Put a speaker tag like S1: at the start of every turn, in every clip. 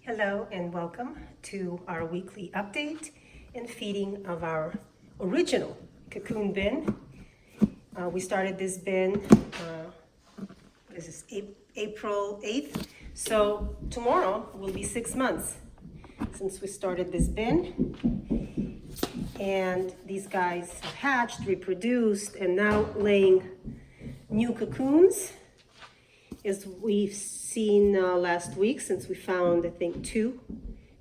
S1: Hello and welcome to our weekly update and feeding of our original cocoon bin. We started this bin, this is April 8th, so tomorrow will be 6 months since we started this bin. And these guys have hatched, reproduced, and now laying new cocoons. As we've seen last week, since we found, I think, 2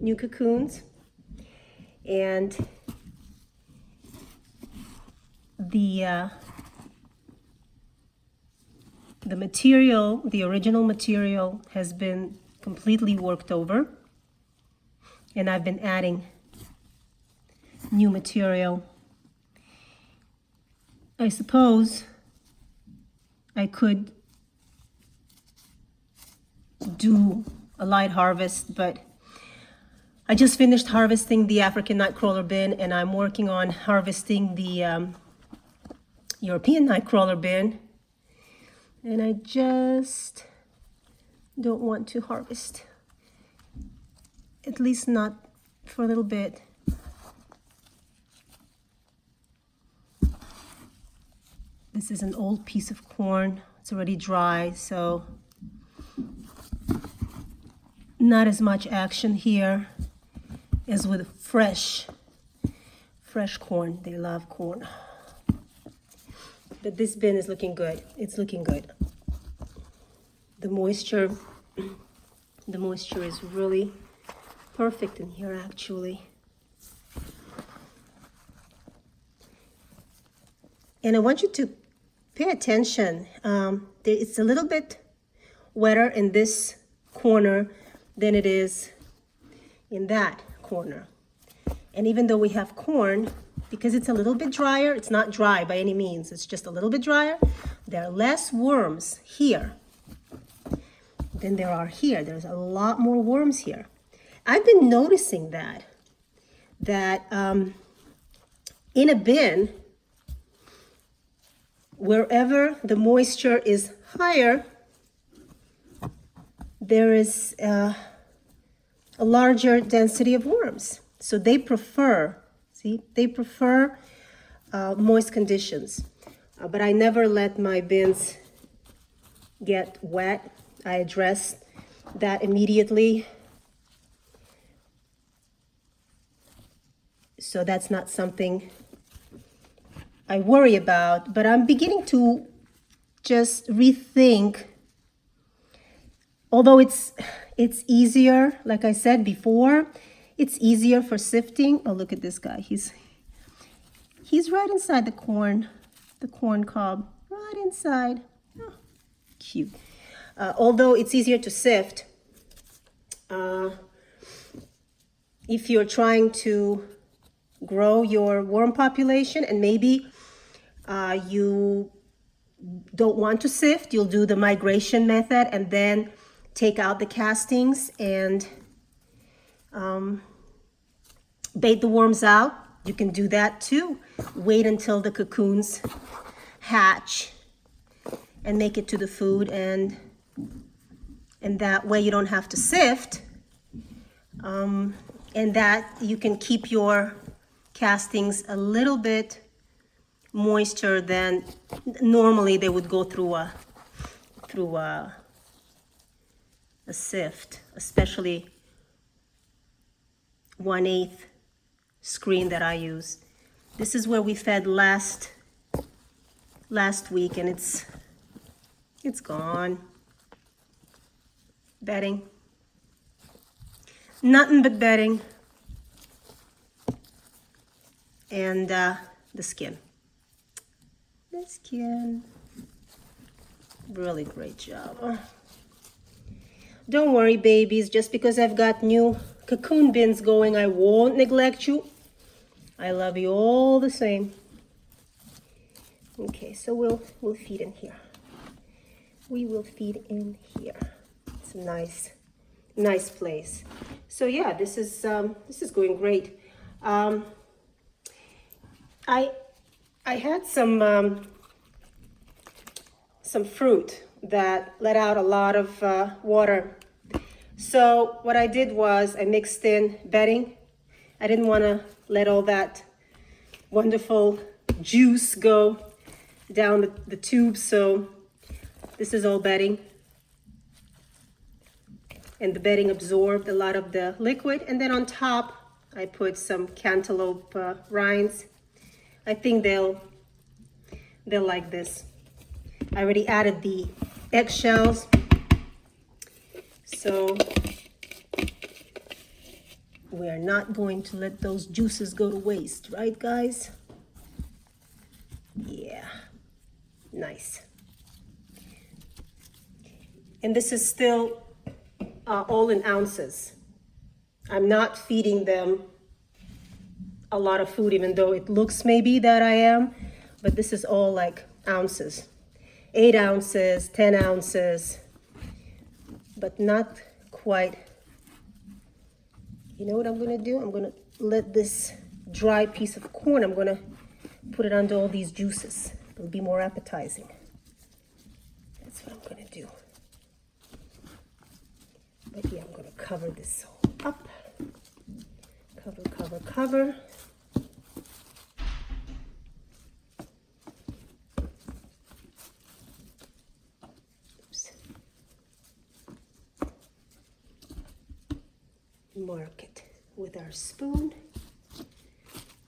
S1: new cocoons. And the material, the original material, has been completely worked over. And I've been adding new material. I suppose I could do a light harvest, but I just finished harvesting the African nightcrawler bin, and I'm working on harvesting the European nightcrawler bin, and I just don't want to harvest, at least not for a little bit. This is an old piece of corn. It's already dry, so not as much action here as with fresh corn. They love corn. But this bin is looking good. It's looking good. The moisture is really perfect in here, actually. And I want you to pay attention. It's a little bit wetter in this corner than it is in that corner. And even though we have corn, because it's a little bit drier, it's not dry by any means, it's just a little bit drier, there are less worms here than there are here. There's a lot more worms here. I've been noticing that in a bin, wherever the moisture is higher, there is a larger density of worms. So they prefer, moist conditions. But I never let my bins get wet. I address that immediately. So that's not something I worry about, but I'm beginning to just rethink. Although it's easier, like I said before, it's easier for sifting. Oh, look at this guy. He's right inside the corn cob, right inside. Oh, cute. Although it's easier to sift, if you're trying to grow your worm population and maybe you don't want to sift, you'll do the migration method and then take out the castings and bait the worms out. You can do that too. Wait until the cocoons hatch and make it to the food, and that way you don't have to sift, and that you can keep your castings a little bit moister than normally they would go through a sift, especially 1/8 screen that I use. This is where we fed last week, and it's gone. Bedding. Nothing but bedding. And the skin. The skin. Really great job. Don't worry, babies. Just because I've got new cocoon bins going, I won't neglect you. I love you all the same. Okay, so we'll feed in here. We will feed in here. It's a nice place. So yeah, this is going great. I had some fruit that let out a lot of water. So what I did was I mixed in bedding. I didn't want to let all that wonderful juice go down the tube, so this is all bedding. And the bedding absorbed a lot of the liquid. And then on top, I put some cantaloupe rinds. I think they'll like this. I already added the eggshells. So we are not going to let those juices go to waste, right, guys? Yeah, nice. And this is still all in ounces. I'm not feeding them a lot of food, even though it looks maybe that I am, but this is all like ounces. 8 ounces, 10 ounces, but not quite. You know what I'm gonna do? I'm gonna let this dry piece of corn, I'm gonna put it under all these juices. It'll be more appetizing. That's what I'm gonna do. But yeah, I'm gonna cover this all up. Cover, cover, cover. Oops. Mark it with our spoon.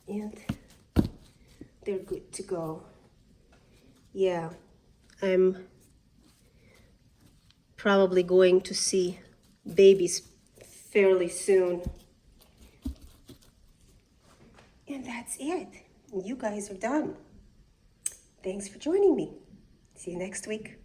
S1: And they're good to go. Yeah, I'm probably going to see babies fairly soon. And that's it. You guys are done. Thanks for joining me. See you next week.